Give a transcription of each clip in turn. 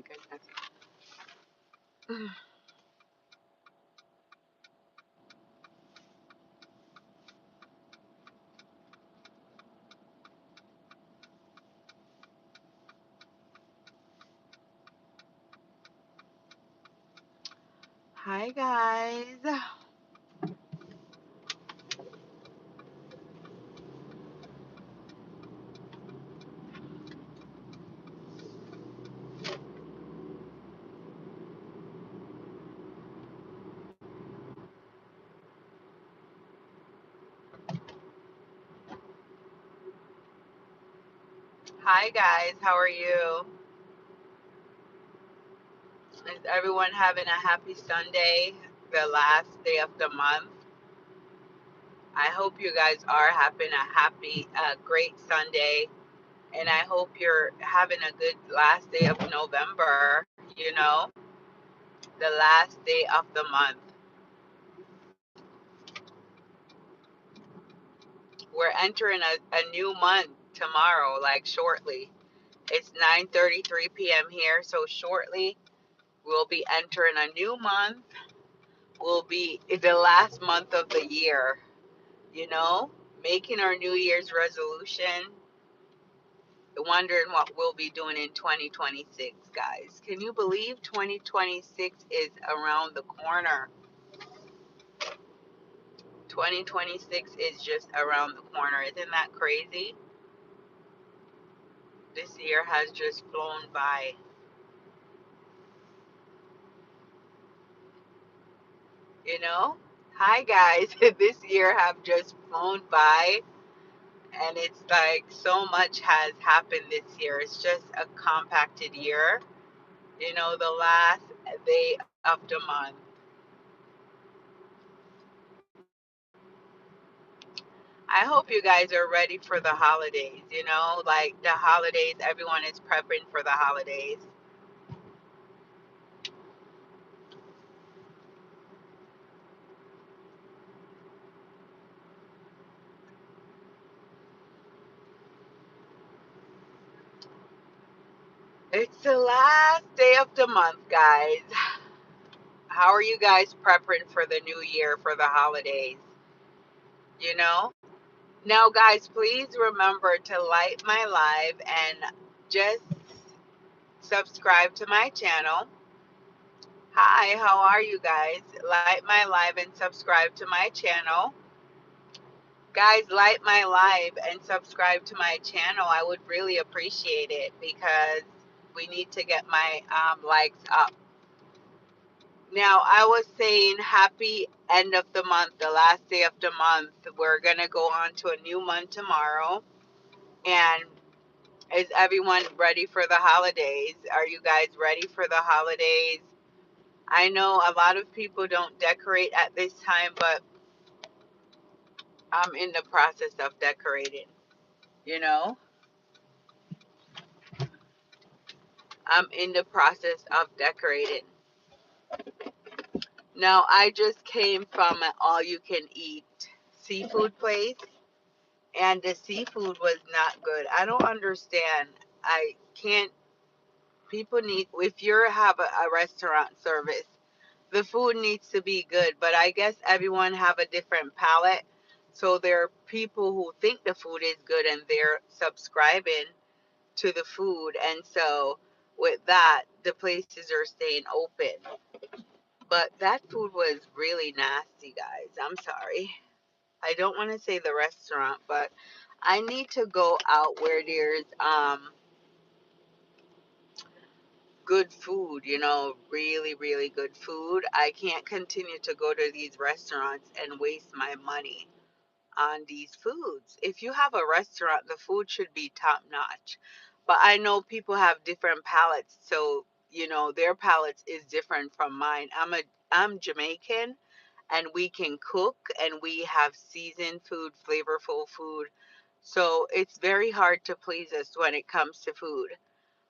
goodness. Hi, guys. Hi, guys. How are you? Is everyone having a happy Sunday, the last day of the month? I hope you guys are having a happy, great Sunday. And I hope you're having a good last day of November, you know, the last day of the month. We're entering a new month tomorrow, like shortly. It's 9:33 p.m. here, so shortly we'll be entering a new month. Will be the last month of the year, you know, making our New Year's resolution, wondering what we'll be doing in 2026, guys. Can you believe 2026 is around the corner? 2026 is just around the corner. Isn't that crazy? This year has just flown by, you know? Hi, guys. This year have just flown by, and it's like so much has happened this year. It's just a compacted year, you know, the last day of the month. I hope you guys are ready for the holidays, you know, like the holidays, everyone is prepping for the holidays. It's the last day of the month, guys. How are you guys prepping for the new year, for the holidays, you know? Now, guys, please remember to like my live and just subscribe to my channel. Hi, how are you guys? Like my live and subscribe to my channel. Guys, like my live and subscribe to my channel. I would really appreciate it because we need to get my likes up. Now, I was saying happy end of the month, the last day of the month. We're going to go on to a new month tomorrow. And is everyone ready for the holidays? Are you guys ready for the holidays? I know a lot of people don't decorate at this time, but I'm in the process of decorating, you know? I'm in the process of decorating. Now, I just came from an all you can eat seafood place, and the seafood was not good. I don't understand. I can't, people need, if you have a restaurant service, the food needs to be good, but I guess everyone have a different palate. So there are people who think the food is good and they're subscribing to the food. And so with that, the places are staying open. But that food was really nasty, guys. I'm sorry. I don't want to say the restaurant, but I need to go out where there's good food, you know, really, really good food. I can't continue to go to these restaurants and waste my money on these foods. If you have a restaurant, the food should be top notch. But I know people have different palates, so you know, their palates is different from mine. I'm Jamaican and we can cook and we have seasoned food, flavorful food. So it's very hard to please us when it comes to food.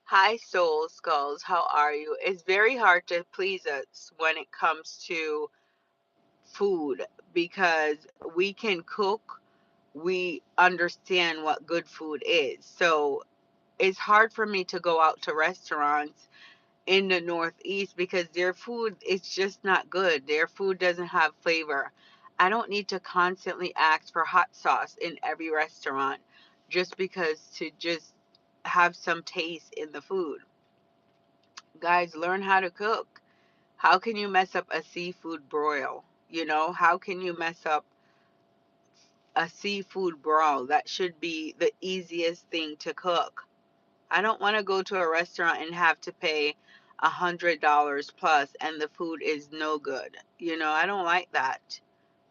Hi, Soul Skulls. How are you? It's very hard to please us when it comes to food because we can cook, we understand what good food is. So it's hard for me to go out to restaurants in the Northeast because their food is just not good. Their food doesn't have flavor. I don't need to constantly ask for hot sauce in every restaurant just because to just have some taste in the food. Guys, learn how to cook. How can you mess up a seafood broil? You know, how can you mess up a seafood broil? That should be the easiest thing to cook. I don't want to go to a restaurant and have to pay $100 plus and the food is no good. You know, I don't like that.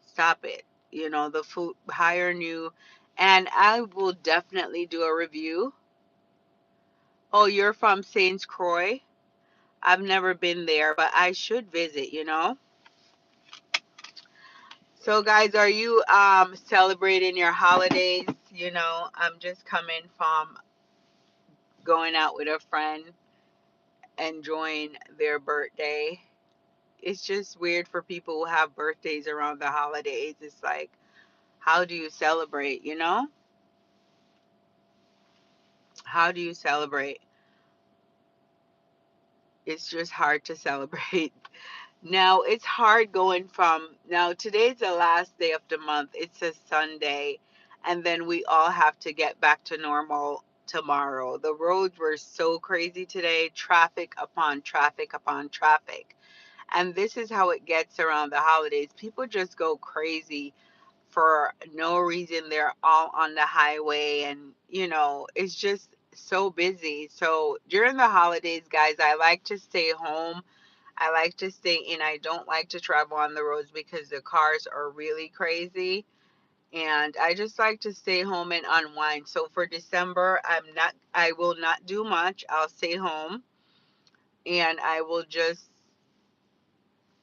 Stop it. You know, the food, hire new. And I will definitely do a review. Oh, you're from Saint Croix? I've never been there, but I should visit, you know? So guys, are you celebrating your holidays? You know, I'm just coming from going out with a friend, enjoying their birthday. It's just weird for people who have birthdays around the holidays. It's like, how do you celebrate, you know? How do you celebrate? It's just hard to celebrate. Now, it's hard going from, now today's the last day of the month. It's a Sunday, and then we all have to get back to normal tomorrow. The roads were so crazy today, traffic upon traffic upon traffic. And this is how it gets around the holidays. People just go crazy for no reason. They're all on the highway, and you know, it's just so busy. So during the holidays, guys, I like to stay home. I like to stay in. I don't like to travel on the roads because the cars are really crazy. And I just like to stay home and unwind. So for December, I will not do much. I'll stay home and I will just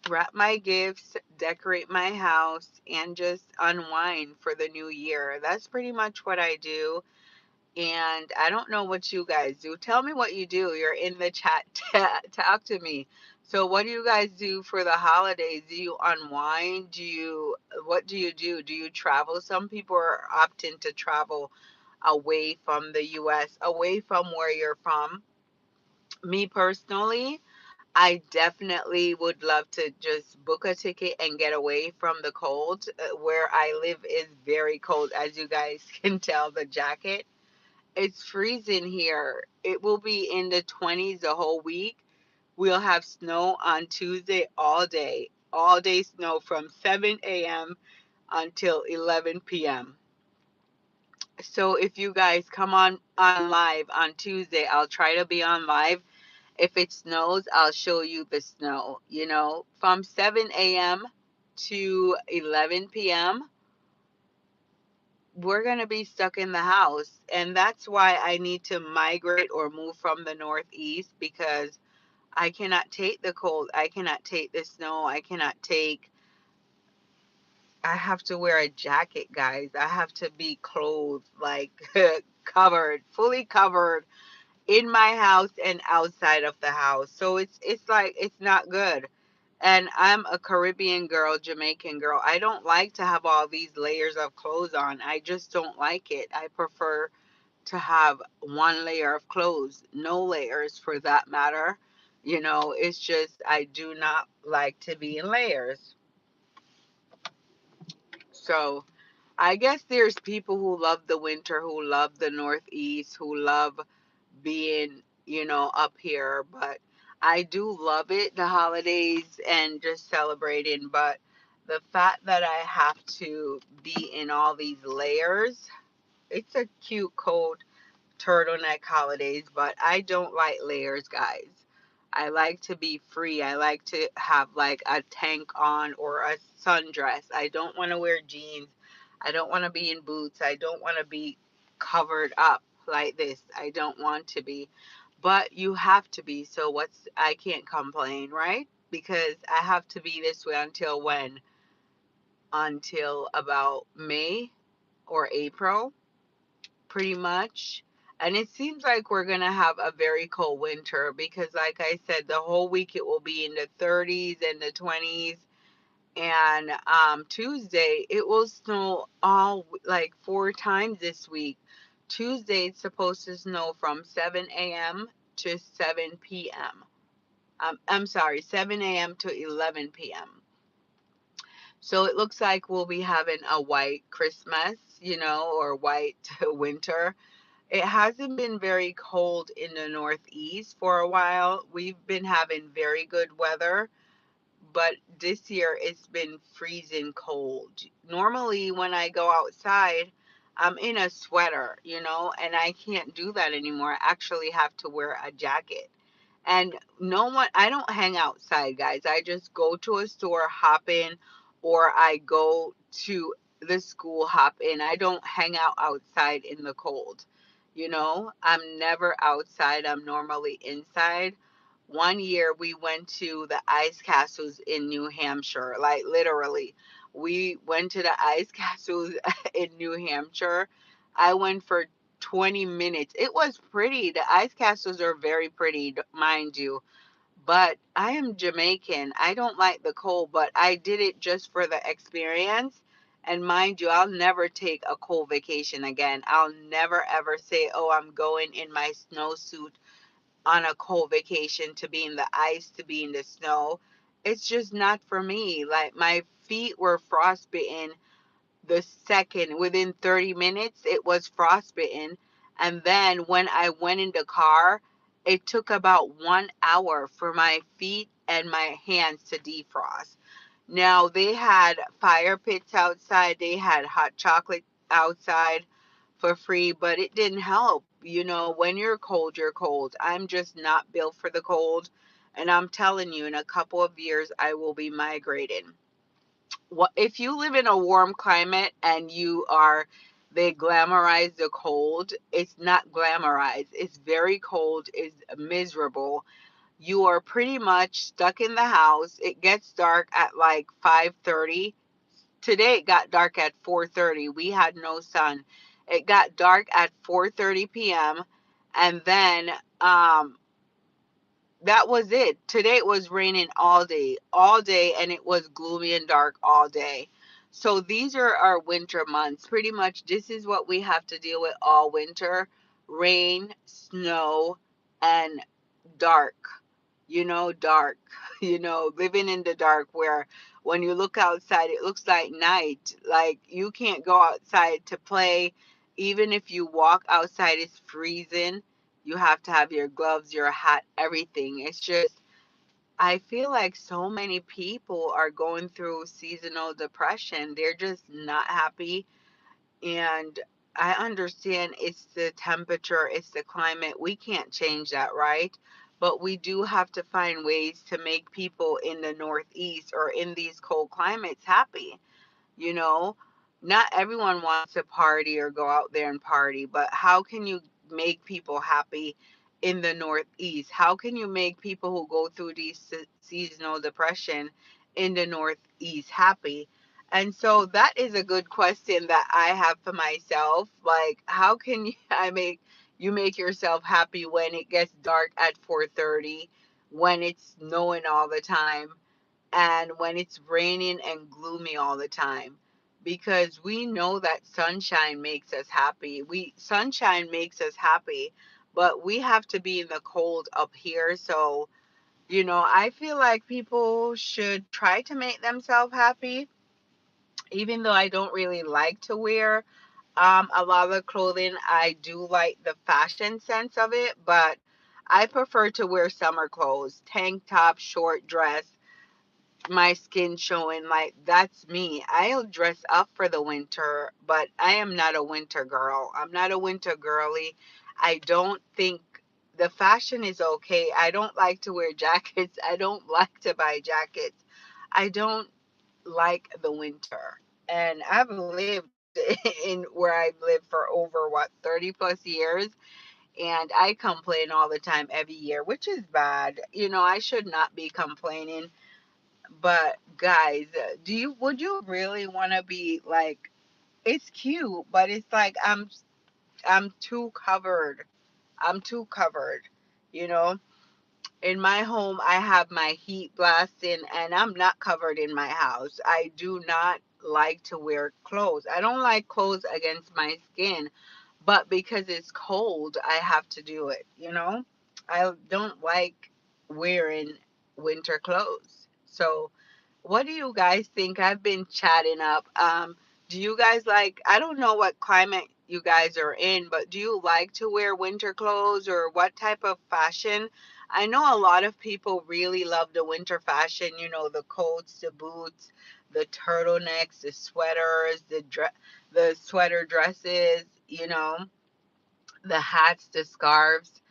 wrap my gifts, decorate my house, and just unwind for the new year. That's pretty much what I do. And I don't know what you guys do. Tell me what you do. You're in the chat. Talk to me. So, what do you guys do for the holidays? Do you unwind? What do you do? Do you travel? Some people are opting to travel away from the US, away from where you're from. Me personally, I definitely would love to just book a ticket and get away from the cold. Where I live is very cold, as you guys can tell, the jacket. It's freezing here. It will be in the 20s the whole week. We'll have snow on Tuesday all day. All day snow from 7 a.m. until 11 p.m. So if you guys come on live on Tuesday, I'll try to be on live. If it snows, I'll show you the snow. You know, from 7 a.m. to 11 p.m., we're going to be stuck in the house. And that's why I need to migrate or move from the Northeast because I cannot take the cold. I cannot take the snow. I have to wear a jacket, guys. I have to be clothed, like covered, fully covered in my house and outside of the house. So it's like it's not good. And I'm a Caribbean girl, Jamaican girl. I don't like to have all these layers of clothes on. I just don't like it. I prefer to have one layer of clothes, no layers for that matter. You know, it's just I do not like to be in layers. So I guess there's people who love the winter, who love the Northeast, who love being, you know, up here, but I do love it, the holidays and just celebrating. But the fact that I have to be in all these layers, it's a cute coat turtleneck holidays, but I don't like layers, guys. I like to be free. I like to have like a tank on or a sundress. I don't want to wear jeans. I don't want to be in boots. I don't want to be covered up like this. I don't want to be. But you have to be. So I can't complain, right? Because I have to be this way until when? Until about May or April pretty much. And it seems like we're going to have a very cold winter because, like I said, the whole week it will be in the 30s and the 20s. And Tuesday, it will snow all like 4 times this week. Tuesday, it's supposed to snow from 7 a.m. to 7 p.m. I'm sorry, 7 a.m. to 11 p.m. So it looks like we'll be having a white Christmas, or white winter. It hasn't been very cold in the Northeast for a while. We've been having very good weather, but this year it's been freezing cold. Normally, when I go outside, I'm in a sweater, and I can't do that anymore. I actually have to wear a jacket. And I don't hang outside, guys. I just go to a store, hop in, or I go to the school, hop in. I don't hang out outside in the cold. I'm never outside. I'm normally inside. One year we went to the ice castles in New Hampshire, like literally. We went to the ice castles in New Hampshire. I went for 20 minutes. It was pretty. The ice castles are very pretty, mind you. But I am Jamaican. I don't like the cold, but I did it just for the experience. And mind you, I'll never take a cold vacation again. I'll never ever say, oh, I'm going in my snowsuit on a cold vacation to be in the ice, to be in the snow. It's just not for me. Like my feet were frostbitten the second, within 30 minutes, it was frostbitten. And then when I went in the car, it took about 1 hour for my feet and my hands to defrost. Now, they had fire pits outside, they had hot chocolate outside for free, but it didn't help. When you're cold, you're cold. I'm just not built for the cold. And I'm telling you, in a couple of years, I will be migrating. What if you live in a warm climate and they glamorize the cold? It's not glamorized. It's very cold. It's miserable. You are pretty much stuck in the house. It gets dark at like 5:30. Today it got dark at 4:30. We had no sun. It got dark at 4:30 p.m. and then that was it. Today it was raining all day, and it was gloomy and dark all day. So these are our winter months. Pretty much, this is what we have to deal with all winter: rain, snow, and dark. Dark. Living in the dark where when you look outside, it looks like night. Like you can't go outside to play. Even if you walk outside, it's freezing. You have to have your gloves, your hat, everything. It's just, I feel like so many people are going through seasonal depression. They're just not happy. And I understand it's the temperature, it's the climate. We can't change that, right? But we do have to find ways to make people in the Northeast or in these cold climates happy. You know, not everyone wants to party or go out there and party, but how can you make people happy in the Northeast? How can you make people who go through these seasonal depression in the Northeast happy? And so that is a good question that I have for myself. Like, how can you make yourself happy when it gets dark at 4:30, when it's snowing all the time? And when it's raining and gloomy all the time, because we know that sunshine makes us happy. Sunshine makes us happy, but we have to be in the cold up here. So I feel like people should try to make themselves happy, even though I don't really like to wear a lot of clothing. I do like the fashion sense of it, but I prefer to wear summer clothes: tank top, short dress, my skin showing. Like, that's me. I'll dress up for the winter, but I am not a winter girl. I'm not a winter girly. I don't think the fashion is okay. I don't like to wear jackets. I don't like to buy jackets. I don't like the winter. And I've lived in where I've lived for over 30 plus years, and I complain all the time every year, which is bad. I should not be complaining. But guys, would you really want to be like, it's cute, but it's like I'm too covered. I'm too covered. You know, in my home I have my heat blasting and I'm not covered in my house. I do not like to wear clothes. I don't like clothes against my skin, but because it's cold, I have to do it. I don't like wearing winter clothes. So what do you guys think? I've been chatting up. Do you guys like, I don't know what climate you guys are in, but do you like to wear winter clothes or what type of fashion? I know a lot of people really love the winter fashion, you know, the coats, the boots, the turtlenecks, the sweaters, the sweater dresses, you know, the hats, the scarves,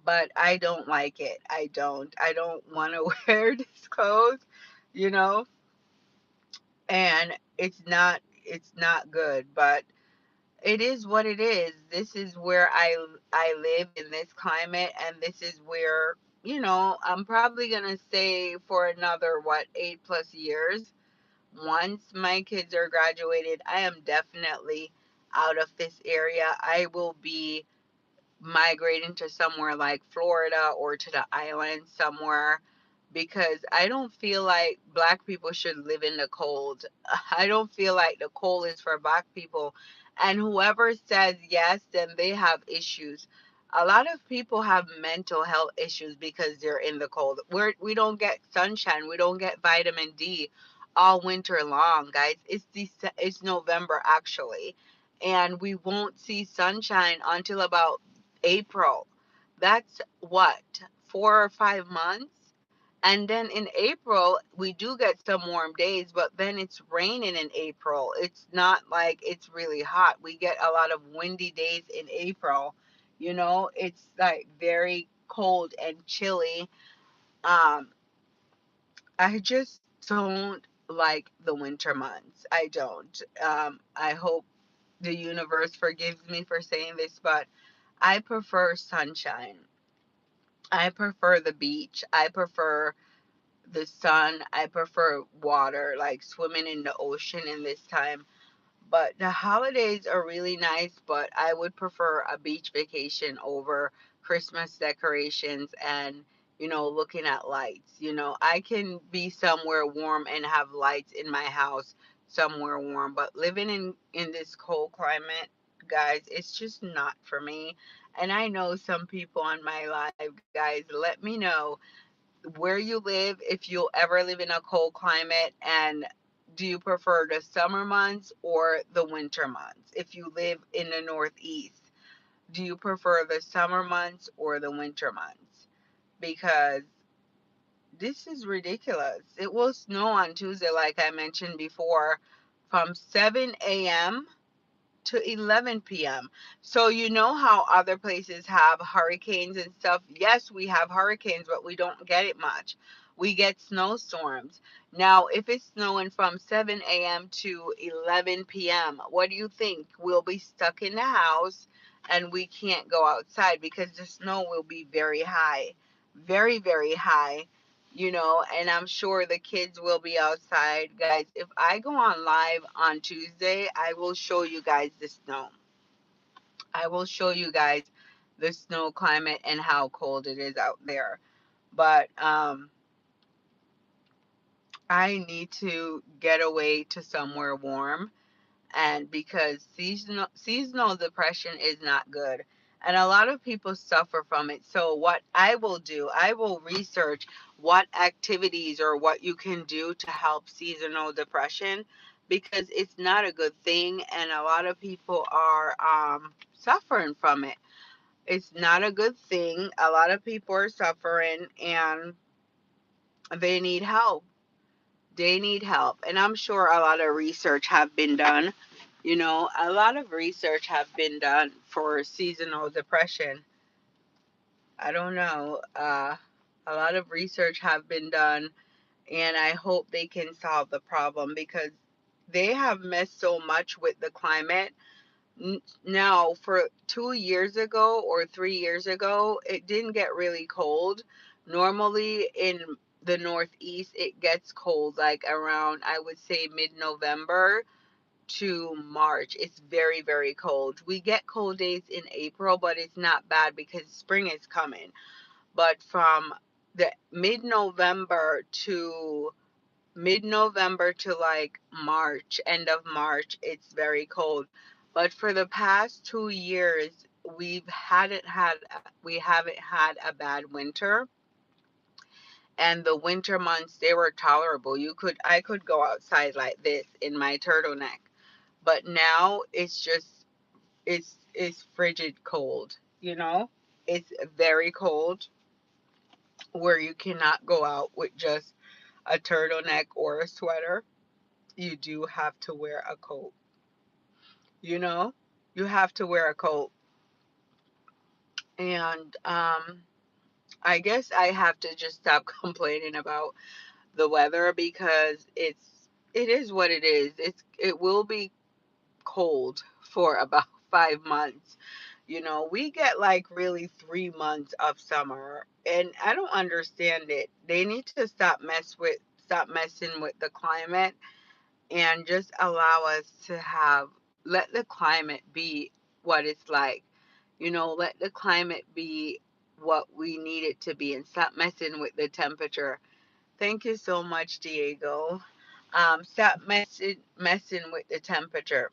but I don't like it. I don't. I don't want to wear these clothes, you know, and it's not good, but it is what it is. This is where I live in this climate, and this is where, you know, I'm probably going to stay for another what, 8 plus years. Once my kids are graduated, I am definitely out of this area. I will be migrating to somewhere like Florida or to the islands somewhere, because I don't feel like black people should live in the cold. I don't feel like the cold is for black people. And whoever says yes, then they have issues. A lot of people have mental health issues because they're in the cold. We don't get sunshine. We don't get vitamin D all winter long, guys. It's November actually, and we won't see sunshine until about April. That's what, 4 or 5 months? And then in April, we do get some warm days, but then it's raining in April. It's not like it's really hot. We get a lot of windy days in April. You know, it's like very cold and chilly. Um, I just don't like the winter months. I don't. I hope the universe forgives me for saying this, but I prefer sunshine. I prefer the beach. I prefer the sun. I prefer water, like swimming in the ocean in this time. But the holidays are really nice, but I would prefer a beach vacation over Christmas decorations and, you know, looking at lights. You know, I can be somewhere warm and have lights in my house somewhere warm, but living in this cold climate, guys, it's just not for me. And I know some people on my live, guys, let me know where you live, if you'll ever live in a cold climate, and do you prefer the summer months or the winter months? If you live in the Northeast, do you prefer the summer months or the winter months? Because this is ridiculous. It will snow on Tuesday, like I mentioned before, from 7 a.m. to 11 p.m. So you know how other places have hurricanes and stuff? Yes, we have hurricanes, but we don't get it much. We get snowstorms. Now, if it's snowing from 7 a.m. to 11 p.m., what do you think? We'll be stuck in the house and we can't go outside because the snow will be very high, very, very high. You know, and I'm sure the kids will be outside. Guys, if I go on live on Tuesday, I will show you guys the snow. I will show you guys the snow climate and how cold it is out there. But I need to get away to somewhere warm, and because seasonal depression is not good, and a lot of people suffer from it. So what I will do, I will research what activities or what you can do to help seasonal depression, because it's not a good thing and a lot of people are suffering from it. It's not a good thing. A lot of people are suffering and they need help. They need help, and I'm sure a lot of research have been done. You know, a lot of research have been done for seasonal depression. I don't know. A lot of research have been done, and I hope they can solve the problem because they have messed so much with the climate. Now, for 2 years ago or 3 years ago, it didn't get really cold. Normally in the Northeast, it gets cold like around, I would say, mid-November to March. It's very, very cold. We get cold days in April, but it's not bad because spring is coming. But from the mid-November to like March, end of March, it's very cold. But for the past 2 years, we haven't had a bad winter, And the winter months, they were tolerable. I could go outside like this in my turtleneck. But now it's just, it's frigid cold, you know? It's very cold where you cannot go out with just a turtleneck or a sweater. You do have to wear a coat, you know? You have to wear a coat. And I guess I have to just stop complaining about the weather because it is what it is. It will be cold for about 5 months. You know, we get like really 3 months of summer, and I don't understand it. They need to stop messing with the climate and just allow us to let the climate be what it's like. You know, let the climate be what we need it to be and stop messing with the temperature. Thank you so much, Diego. Stop messing with the temperature,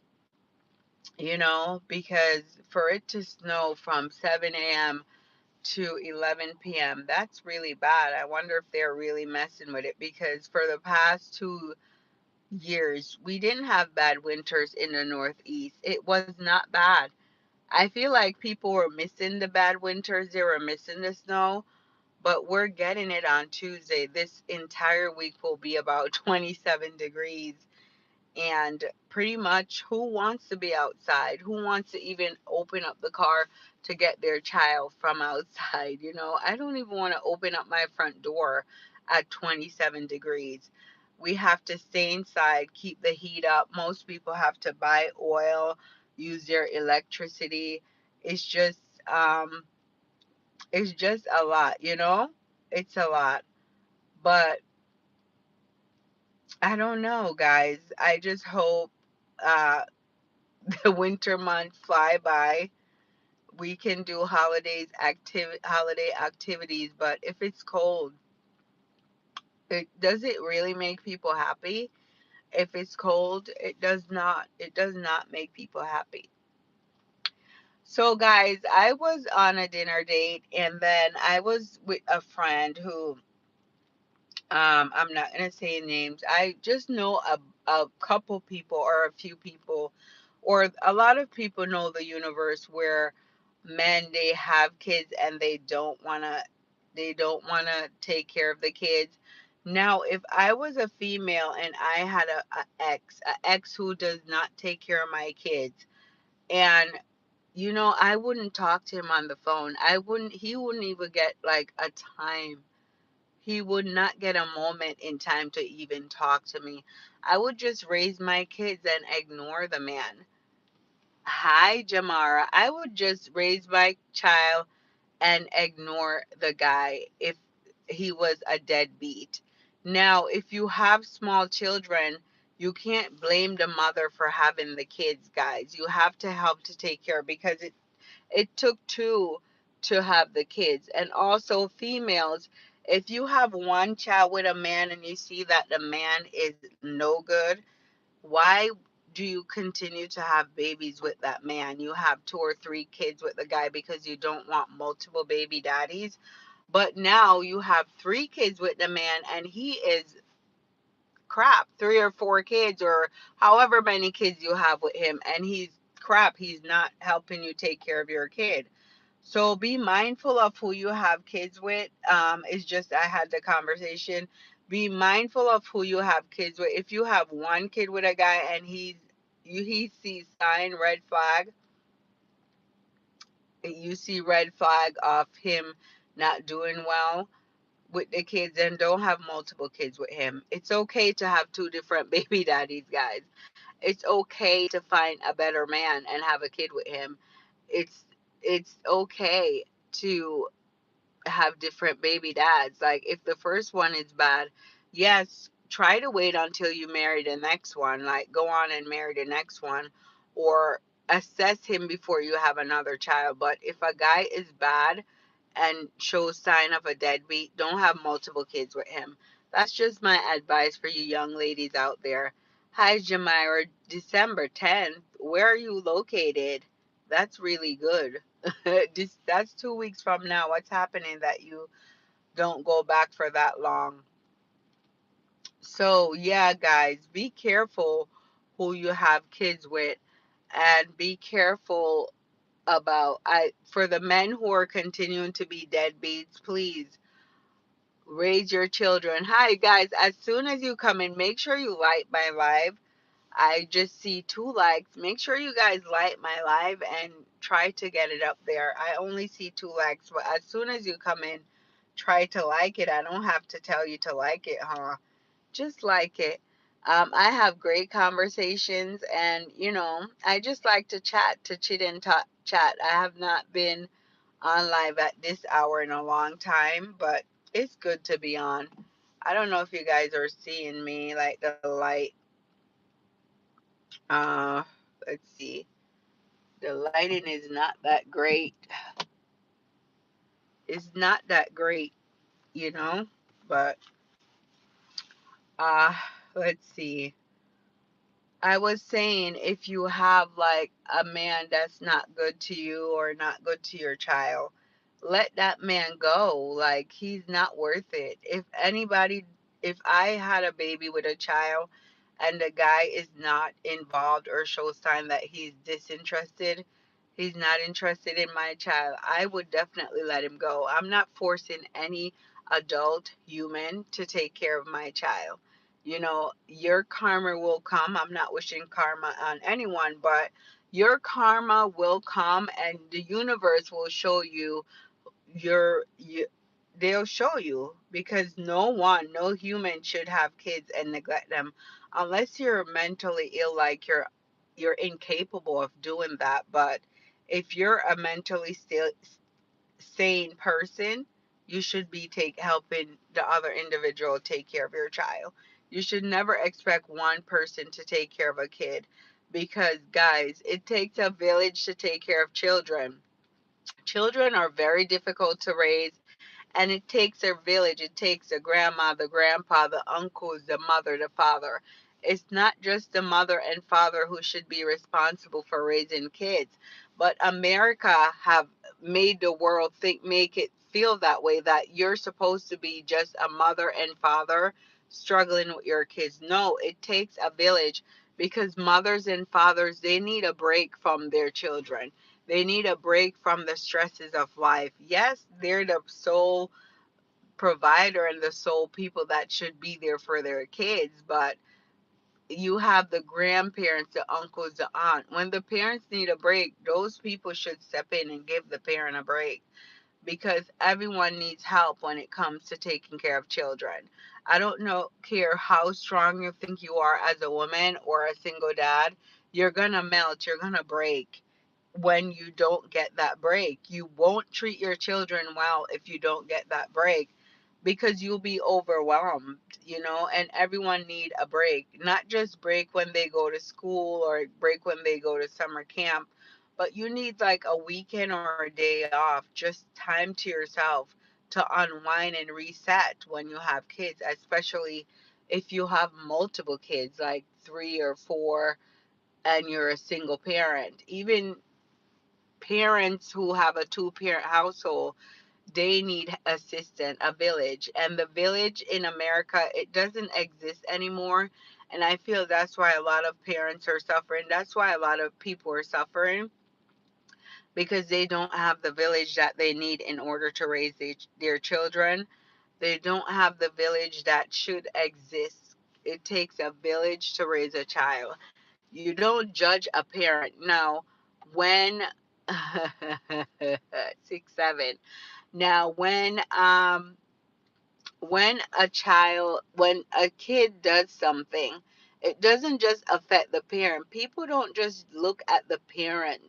you know, because for it to snow from 7 a.m. to 11 p.m., that's really bad. I wonder if they're really messing with it because for the past 2 years, we didn't have bad winters in the Northeast. It was not bad. I feel like people were missing the bad winters, they were missing the snow, but we're getting it on Tuesday. This entire week will be about 27 degrees. And pretty much, who wants to be outside? Who wants to even open up the car to get their child from outside? You know, I don't even want to open up my front door at 27 degrees. We have to stay inside, keep the heat up. Most people have to buy oil, use their electricity. It's just um it's just a lot, you know? It's a lot. But I don't know, guys. I just hope uh the winter months fly by. We can do holiday activities, but if it's cold, it does it really make people happy? If it's cold, it does not. It does not make people happy. So guys, I was on a dinner date and then I was with a friend who I'm not gonna say names. I just know a couple people or a few people, or a lot of people know the universe where men they have kids and they don't wanna take care of the kids. Now, if I was a female and I had a ex who does not take care of my kids, and I wouldn't talk to him on the phone. He wouldn't even get like a time, he would not get a moment in time to even talk to me. I would just raise my kids and ignore the man. Hi, Jamara. I would just raise my child and ignore the guy if he was a deadbeat. Now, if you have small children, you can't blame the mother for having the kids, guys. You have to help to take care because it took two to have the kids. And also females, if you have one child with a man and you see that the man is no good, why do you continue to have babies with that man? You have 2 or 3 kids with the guy because you don't want multiple baby daddies. But now you have 3 kids with the man and he is crap, 3 or 4 kids or however many kids you have with him, and he's crap. He's not helping you take care of your kid. So be mindful of who you have kids with. It's just I had the conversation. Be mindful of who you have kids with. If you have one kid with a guy and he sees sign red flag, you see red flag of him not doing well with the kids, and don't have multiple kids with him. It's okay to have 2 different baby daddies, guys. It's okay to find a better man and have a kid with him. It's okay to have different baby dads. Like if the first one is bad, yes, try to wait until you marry the next one. Like go on and marry the next one or assess him before you have another child. But if a guy is bad and shows sign of a deadbeat, don't have multiple kids with him. That's just my advice for you young ladies out there. Hi, Jamira. December 10th. Where are you located? That's really good. That's 2 weeks from now. What's happening that you don't go back for that long. So, yeah, guys, be careful who you have kids with, and be careful about I for the men who are continuing to be deadbeats, please raise your children. Hi guys, as soon as you come in, make sure you like my live. I just see 2 likes. Make sure you guys like my live and try to get it up there. I only see 2 likes, but as soon as you come in, try to like it. I don't have to tell you to like it, huh? Just like it. I have great conversations, and I just like to chat, to chit and chat. I have not been on live at this hour in a long time, but it's good to be on. I don't know if you guys are seeing me, like the light. Uh, let's see. The lighting is not that great. It's not that great, you know. But uh, let's see. I was saying, if you have like a man that's not good to you or not good to your child, let that man go. Like, he's not worth it. If I had a baby with a child and the guy is not involved or shows sign that he's disinterested, he's not interested in my child, I would definitely let him go. I'm not forcing any adult human to take care of my child. Your karma will come. I'm not wishing karma on anyone, but your karma will come, and the universe will show you you they'll show you, because no human should have kids and neglect them unless you're mentally ill, like you're incapable of doing that. But if you're a mentally still sane person, you should be helping the other individual take care of your child. You should never expect one person to take care of a kid, because guys, it takes a village to take care of children. Children are very difficult to raise, and it takes a village. It takes a grandma, the grandpa, the uncles, the mother, the father. It's not just the mother and father who should be responsible for raising kids, but America have made the world make it feel that way, that you're supposed to be just a mother and father struggling with your kids. No, it takes a village, because mothers and fathers, they need a break from their children. They need a break from the stresses of life. Yes, they're the sole provider and the sole people that should be there for their kids, but you have the grandparents, the uncles, the aunt. When the parents need a break, those people should step in and give the parent a break, because everyone needs help when it comes to taking care of children. I don't know care how strong you think you are as a woman or a single dad, you're gonna melt, you're gonna break when you don't get that break. You won't treat your children well if you don't get that break, because you'll be overwhelmed, and everyone need a break. Not just break when they go to school or break when they go to summer camp, but you need like a weekend or a day off, just time to yourself, to unwind and reset when you have kids, especially if you have multiple kids, like 3 or 4, and you're a single parent. Even parents who have a two-parent household, they need assistance, a village. And the village in America, it doesn't exist anymore. And I feel that's why a lot of parents are suffering. That's why a lot of people are suffering, because they don't have the village that they need in order to raise their children. They don't have the village that should exist. It takes a village to raise a child. You don't judge a parent. Now, when 6, 7. Now, when a kid does something, it doesn't just affect the parent. People don't just look at the parents,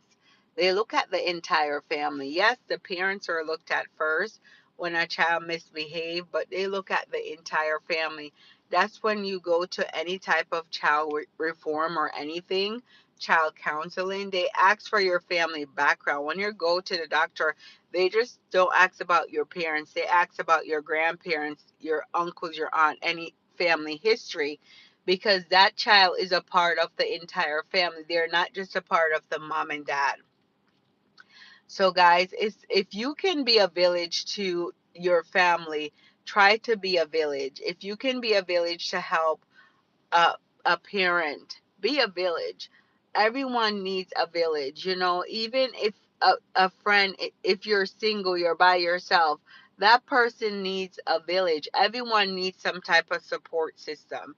they look at the entire family. Yes, the parents are looked at first when a child misbehaves, but they look at the entire family. That's when you go to any type of child reform or anything, child counseling, they ask for your family background. When you go to the doctor, they just don't ask about your parents. They ask about your grandparents, your uncles, your aunt, any family history, because that child is a part of the entire family. They're not just a part of the mom and dad. So guys, if you can be a village to your family, try to be a village. If you can be a village to help a, a parent, be a village. Everyone needs a village, even if a friend, if you're single, you're by yourself, that person needs a village. Everyone needs some type of support system.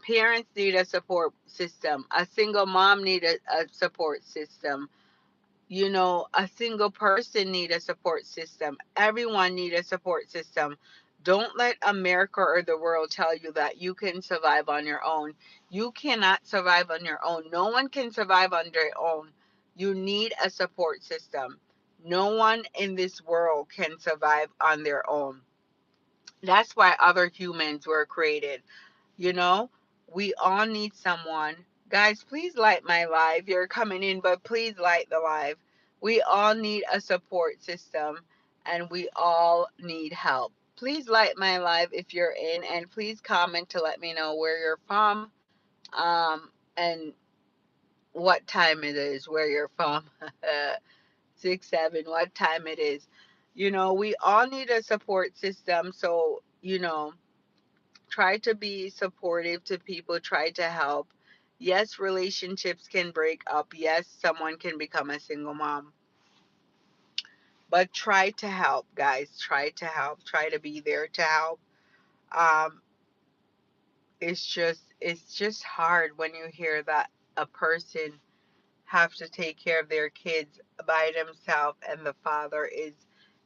Parents need a support system. A single mom need a support system. A single person need a support system. Everyone need a support system. Don't let America or the world tell you that you can survive on your own. You cannot survive on your own. No one can survive on their own. You need a support system. No one in this world can survive on their own. That's why other humans were created. You know, we all need someone. Guys, please like my live. You're coming in, but please like the live. We all need a support system and we all need help. Please like my live if you're in, and please comment to let me know where you're from, and what time it is, where you're from. 6, 7, what time it is. We all need a support system. So, try to be supportive to people, try to help. Yes, relationships can break up. Yes, someone can become a single mom. But try to help, guys. Try to help. Try to be there to help. Um, it's just hard when you hear that a person have to take care of their kids by themselves and the father is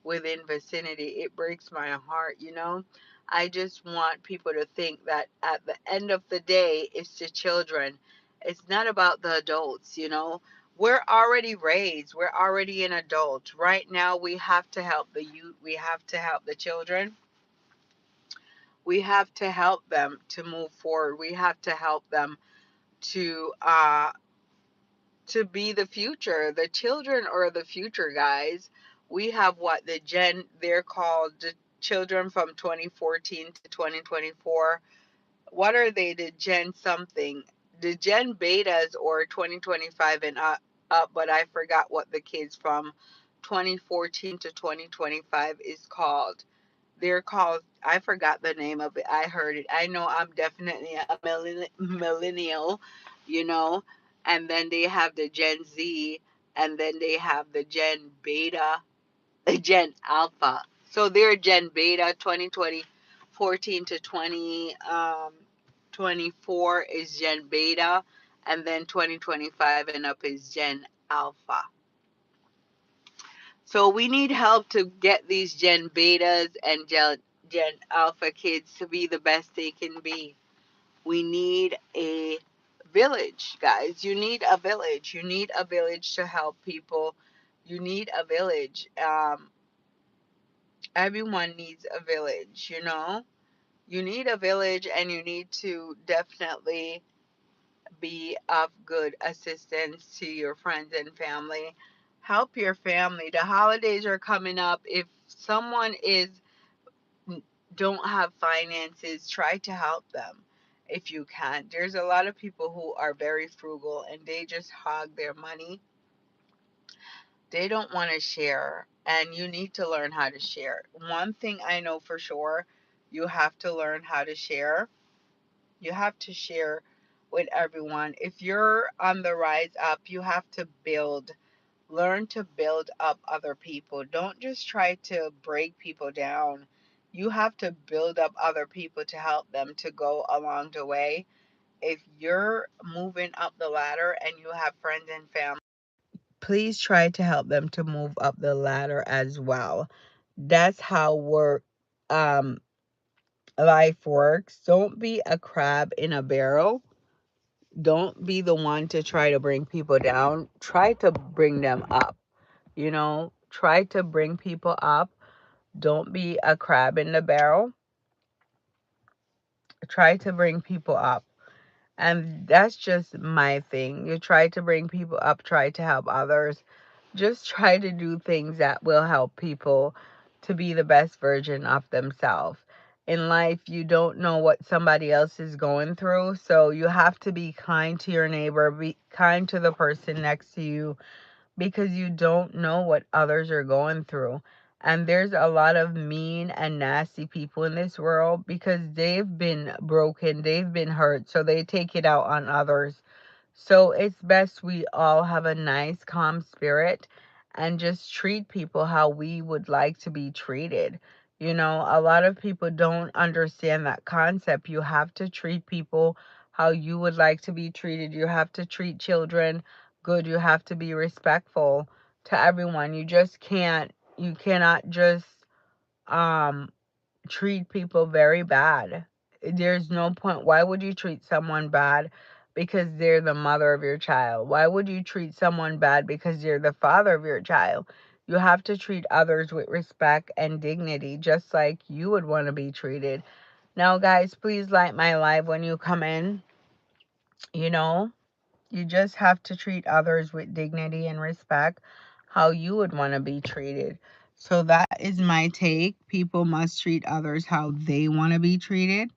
within vicinity. It breaks my heart. I just want people to think that at the end of the day, it's the children. It's not about the adults. We're already raised. We're already an adult. Right now, we have to help the youth. We have to help the children. We have to help them to move forward. We have to help them to be the future. The children are the future, guys. We have what they're called the children from 2014 to 2024. What are they? The Gen something. The Gen Betas or 2025 and up, but I forgot what the kids from 2014 to 2025 is called. They're called, I forgot the name of it. I heard it. I know I'm definitely a millennial, you know. And then they have the Gen Z, and then they have the Gen Beta, Gen Alpha. So they're Gen Beta 2014 to 2024 is Gen Beta, and then 2025 and up is Gen Alpha. So we need help to get these Gen Betas and Gen Alpha kids to be the best they can be. We need a village, guys. You need a village. You need a village to help people. You need a village. Everyone needs a village. You need a village, and you need to definitely be of good assistance to your friends and family. Help your family. The holidays are coming up. If someone is don't have finances, try to help them if you can. There's a lot of people who are very frugal and they just hog their money. They don't want to share, and you need to learn how to share. One thing I know for sure, you have to learn how to share. You have to share with everyone. If you're on the rise up, you have to build. Learn to build up other people. Don't just try to break people down. You have to build up other people to help them to go along the way. If you're moving up the ladder and you have friends and family, please try to help them to move up the ladder as well. That's how um life works. Don't be a crab in a barrel. Don't be the one to try to bring people down. Try to bring them up. Try to bring people up. Don't be a crab in the barrel. Try to bring people up. And that's just my thing. You try to bring people up, try to help others. Just try to do things that will help people to be the best version of themselves. In life, you don't know what somebody else is going through, so you have to be kind to your neighbor, be kind to the person next to you, because you don't know what others are going through. And there's a lot of mean and nasty people in this world because they've been broken, they've been hurt, so they take it out on others. So it's best we all have a nice, calm spirit and just treat people how we would like to be treated. A lot of people don't understand that concept. You have to treat people how you would like to be treated. You have to treat children good. You have to be respectful to everyone. You cannot just um treat people very bad. There's no point. Why would you treat someone bad because they're the mother of your child? Why would you treat someone bad because they're the father of your child? You have to treat others with respect and dignity, just like you would want to be treated. Now, guys, please like my live when you come in. You know, you just have to treat others with dignity and respect, how you would want to be treated. So that is my take. People must treat others how they want to be treated.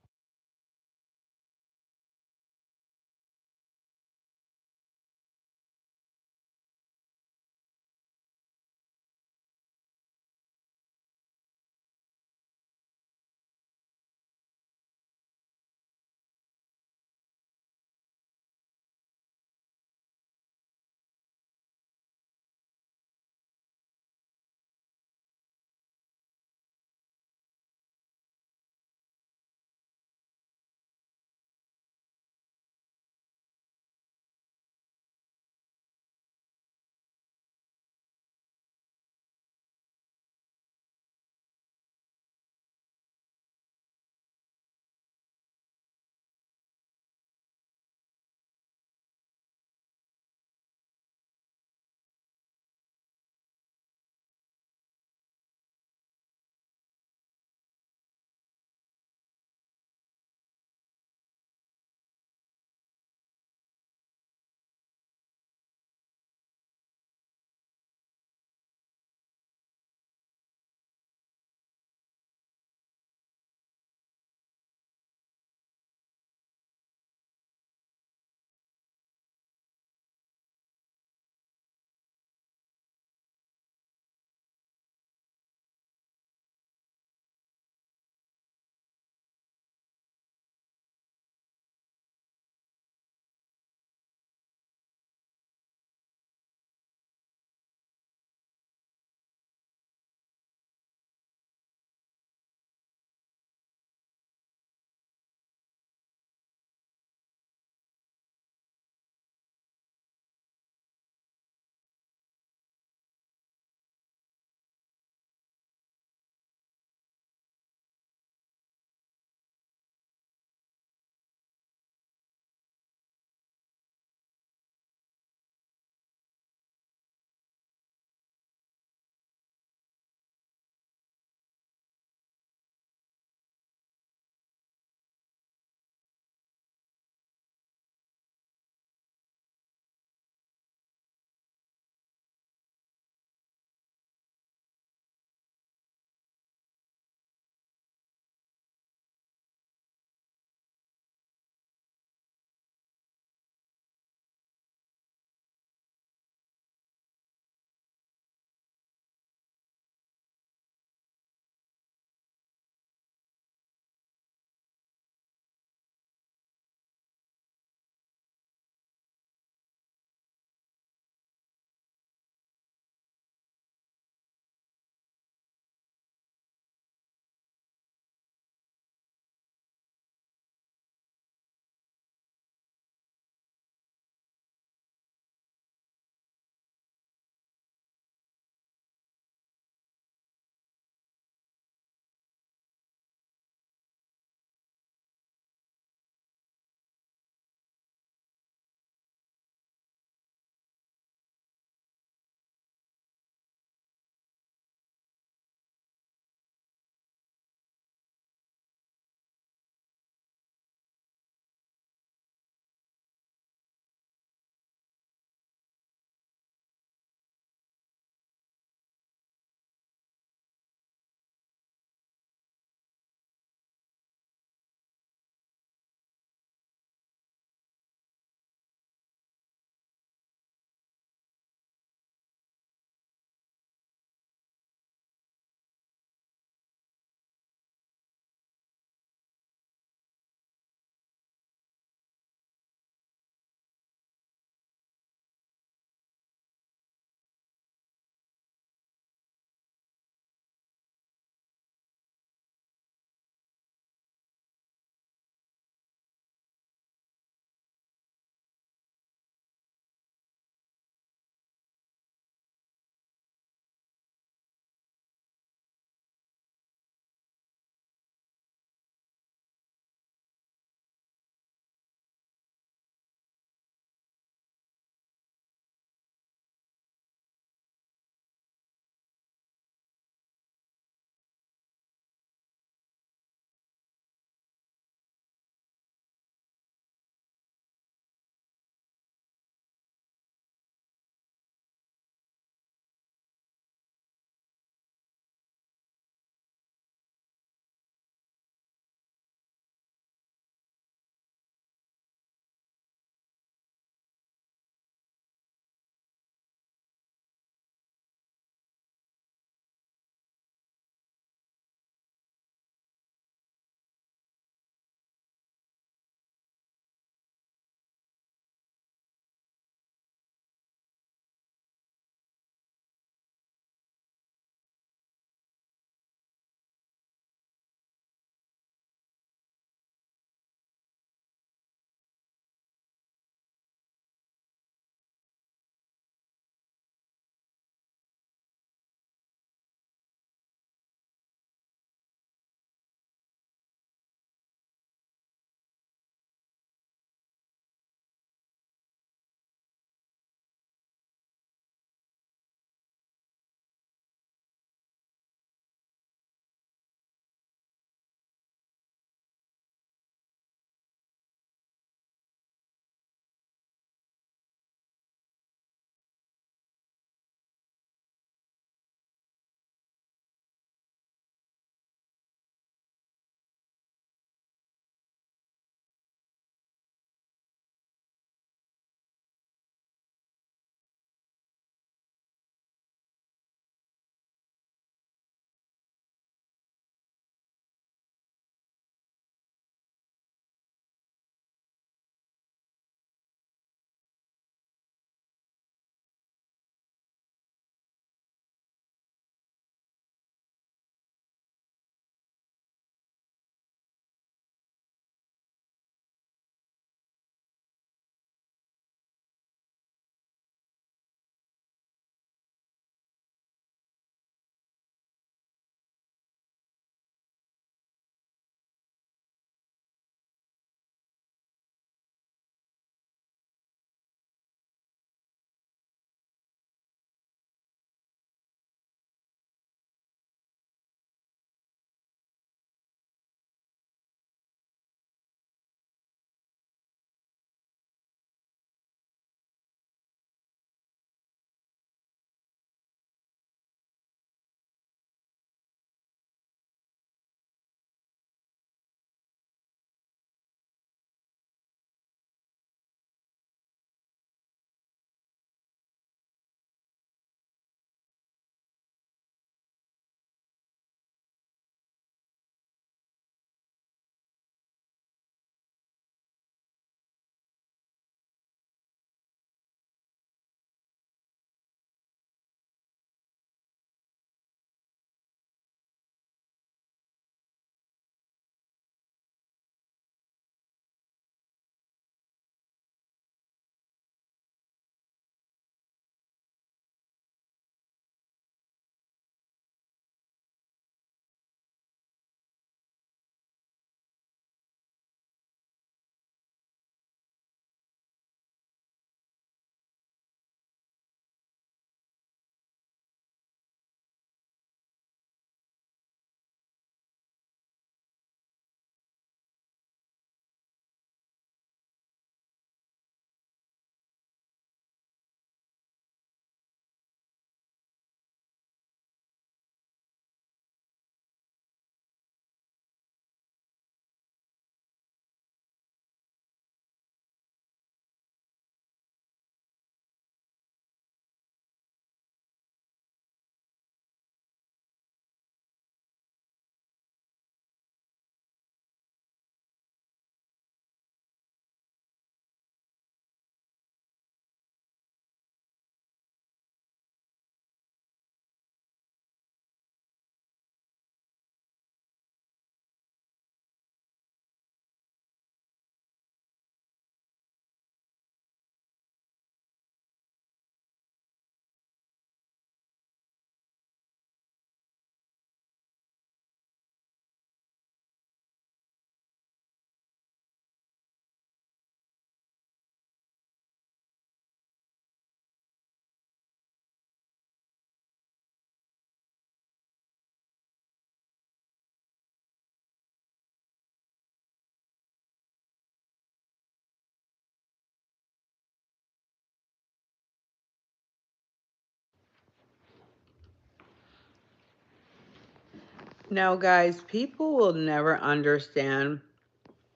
Now, guys, people will never understand.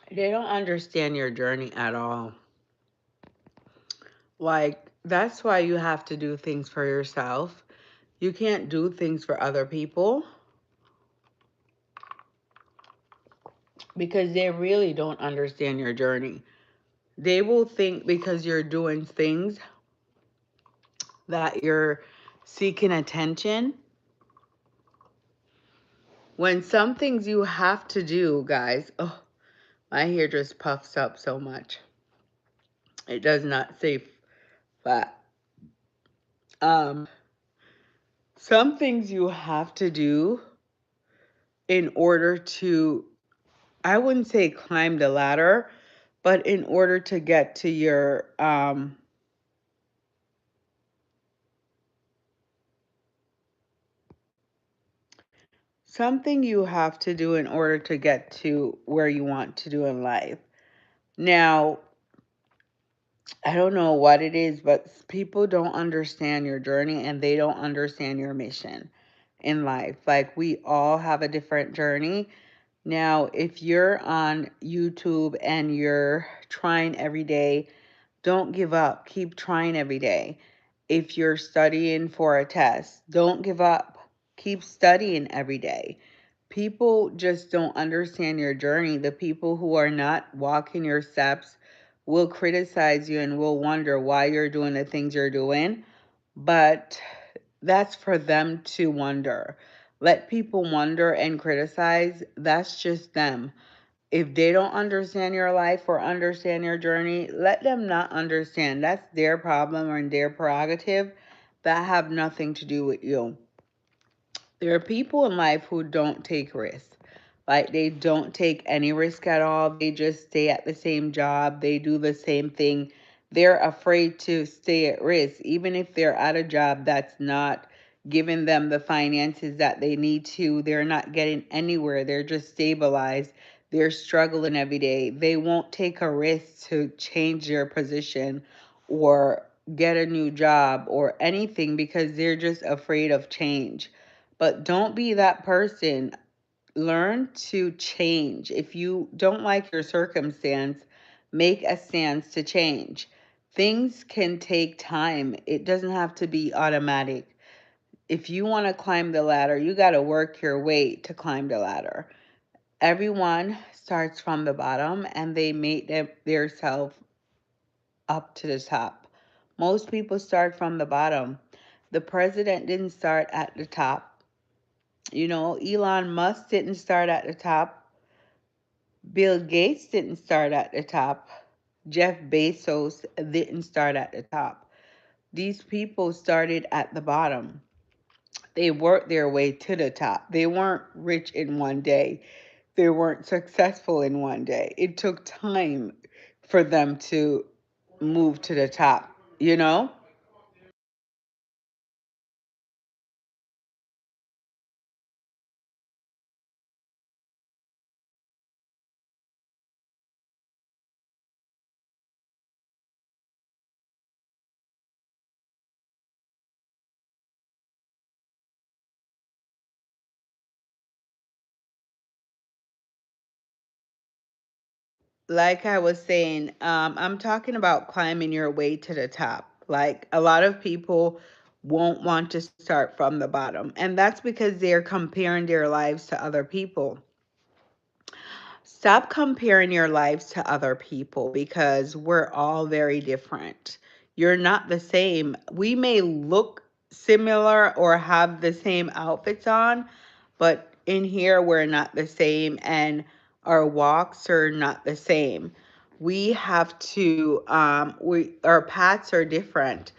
They don't understand your journey at all. Like, that's why you have to do things for yourself. You can't do things for other people because they really don't understand your journey. They will think because you're doing things that you're seeking attention. When some things you have to do, guys, oh, my hair just puffs up so much. It does not say flat. Um, some things you have to do in order to, I wouldn't say climb the ladder, but in order to get to your something you have to do in order to get to where you want to do in life. Now, I don't know what it is, but people don't understand your journey and they don't understand your mission in life. Like, we all have a different journey. Now, if you're on YouTube and you're trying every day, don't give up. Keep trying every day. If you're studying for a test, don't give up. Keep studying every day. People just don't understand your journey. The people who are not walking your steps will criticize you and will wonder why you're doing the things you're doing. But that's for them to wonder. Let people wonder and criticize. That's just them. If they don't understand your life or understand your journey, let them not understand. That's their problem or their prerogative. That have nothing to do with you. There are people in life who don't take risks. Like, they don't take any risk at all. They just stay at the same job. They do the same thing. They're afraid to stay at risk, even if they're at a job that's not giving them the finances that they need to. They're not getting anywhere. They're just stabilized. They're struggling every day. They won't take a risk to change their position or get a new job or anything because they're just afraid of change. But don't be that person. Learn to change. If you don't like your circumstance, make a stance to change. Things can take time, it doesn't have to be automatic. If you want to climb the ladder, you got to work your way to climb the ladder. Everyone starts from the bottom and they make their self up to the top. Most people start from the bottom. The president didn't start at the top. Elon Musk didn't start at the top. Bill Gates didn't start at the top. Jeff Bezos didn't start at the top. These people started at the bottom. They worked their way to the top. They weren't rich in one day. They weren't successful in one day. It took time for them to move to the top, you know? Like I was saying, I'm talking about climbing your way to the top. Like, a lot of people won't want to start from the bottom, and that's because they're comparing their lives to other people. Stop comparing your lives to other people because we're all very different. You're not the same. We may look similar or have the same outfits on, but in here we're not the same and our walks are not the same. We have to our paths are different.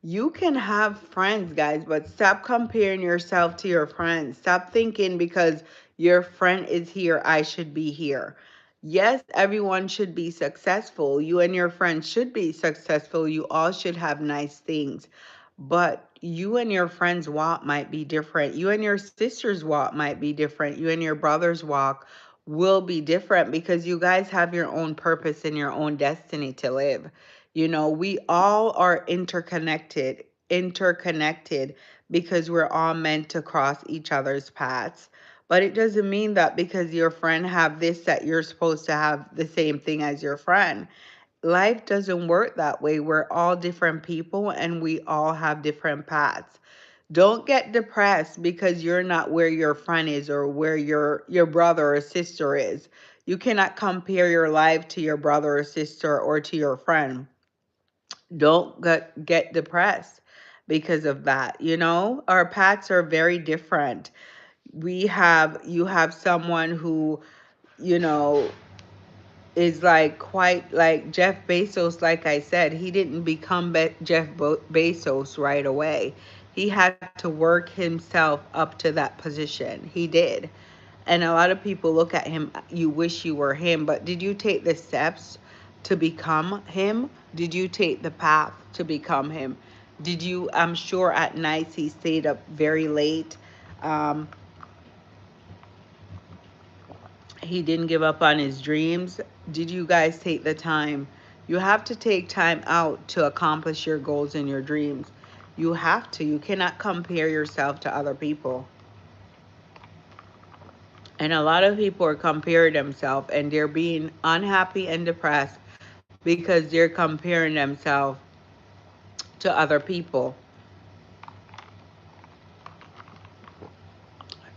You can have friends, guys, but stop comparing yourself to your friends. Stop thinking because your friend is here, I should be here. Yes, everyone should be successful. You and your friends should be successful. You all should have nice things. But you and your friends' walk might be different. You and your sister's walk might be different. You and your brother's walk will be different because you guys have your own purpose and your own destiny to live. We all are interconnected interconnected because we're all meant to cross each other's paths. But it doesn't mean that because your friend have this that you're supposed to have the same thing as your friend. Life doesn't work that way. We're all different people and we all have different paths. Don't get depressed because you're not where your friend is or where your brother or sister is. You cannot compare your life to your brother or sister or to your friend. Don't get depressed because of that. Our paths are very different. You have someone who, you know, is like quite like Jeff Bezos. Like I said, he didn't become Jeff Bezos right away. He had to work himself up to that position. He did. And a lot of people look at him, you wish you were him, but did you take the steps to become him? Did you take the path to become him? I'm sure at nights he stayed up very late. Um, he didn't give up on his dreams. Did you guys take the time? You have to take time out to accomplish your goals and your dreams. You have to. You cannot compare yourself to other people. And a lot of people are comparing themselves and they're being unhappy and depressed because they're comparing themselves to other people.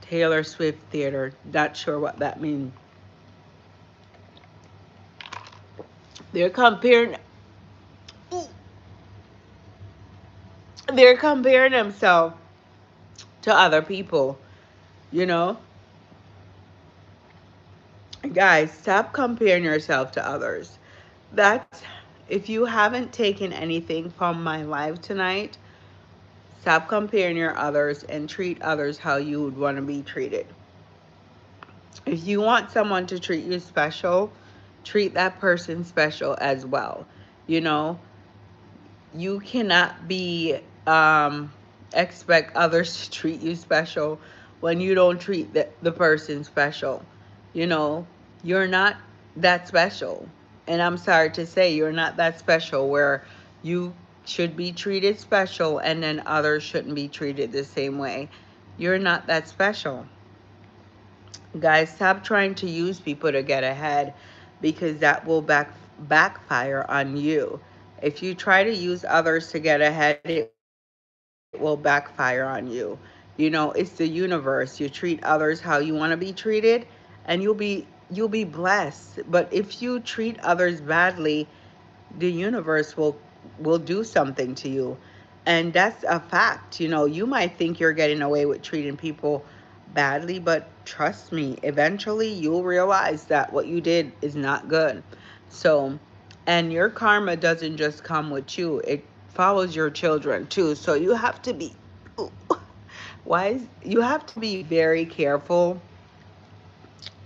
Taylor Swift Theater, not sure what that means. They're comparing they're comparing themselves to other people, you know? Guys, stop comparing yourself to others. That's if you haven't taken anything from my live tonight, stop comparing your others and treat others how you would want to be treated. If you want someone to treat you special, treat that person special as well. You know, you cannot be expect others to treat you special when you don't treat the person special. You know, you're not that special. And I'm sorry to say, you're not that special where you should be treated special and then others shouldn't be treated the same way. You're not that special. Guys, stop trying to use people to get ahead because that will backfire on you. If you try to use others to get ahead, it will backfire on you. It's the universe. You treat others how you want to be treated and you'll be blessed. But if you treat others badly, the universe will do something to you. And that's a fact. You might think you're getting away with treating people badly, but trust me, eventually you'll realize that what you did is not good. So, and your karma doesn't just come with you, it follows your children too. So you have to be wise. You have to be very careful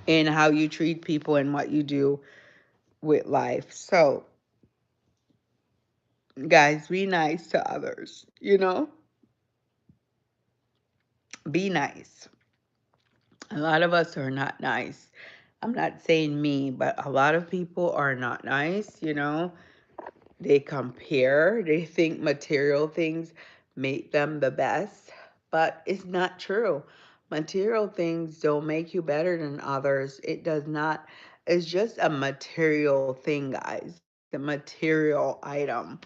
in how you treat people and what you do with life. So, guys, be nice to others, be nice. A lot of us are not nice. I'm not saying me, but a lot of people are not nice. They compare, they think material things make them the best, but it's not true. Material things don't make you better than others. It does not. It's just a material thing, guys. It's a material item.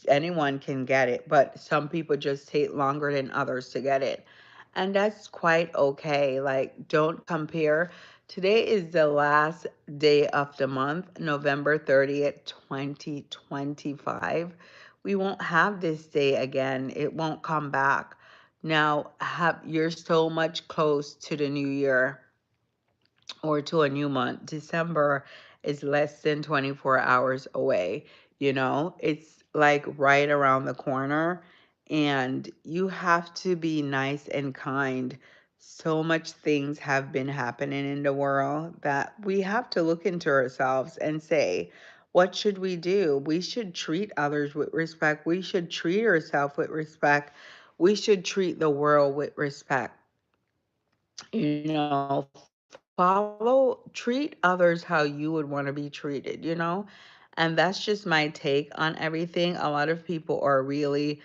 Anyone can get it, but some people just take longer than others to get it. And that's quite okay. Like, don't compare. Today is the last day of the month, November 30th, 2025. We won't have this day again. It won't come back. Now, you're so much close to the new year or to a new month. December is less than 24 hours away. It's like right around the corner, and you have to be nice and kind. So much things have been happening in the world that we have to look into ourselves and say, what should we do? We should treat others with respect. We should treat ourselves with respect. We should treat the world with respect. Treat others how you would want to be treated, and And that's just my take on everything. A lot of people are really,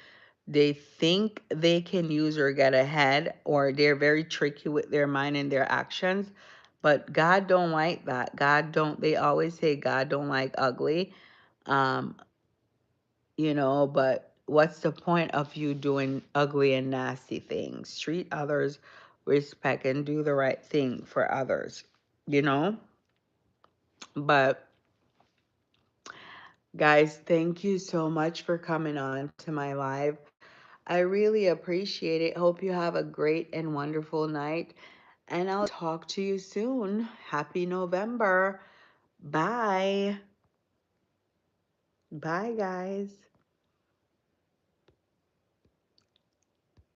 they think they can use or get ahead, or they're very tricky with their mind and their actions. But God don't like that. God don't, they always say God don't like ugly. Um, but what's the point of you doing ugly and nasty things? Treat others, respect, and do the right thing for others, you know? But guys, thank you so much for coming on to my live. I really appreciate it. Hope you have a great and wonderful night. And I'll talk to you soon. Happy November. Bye. Bye, guys.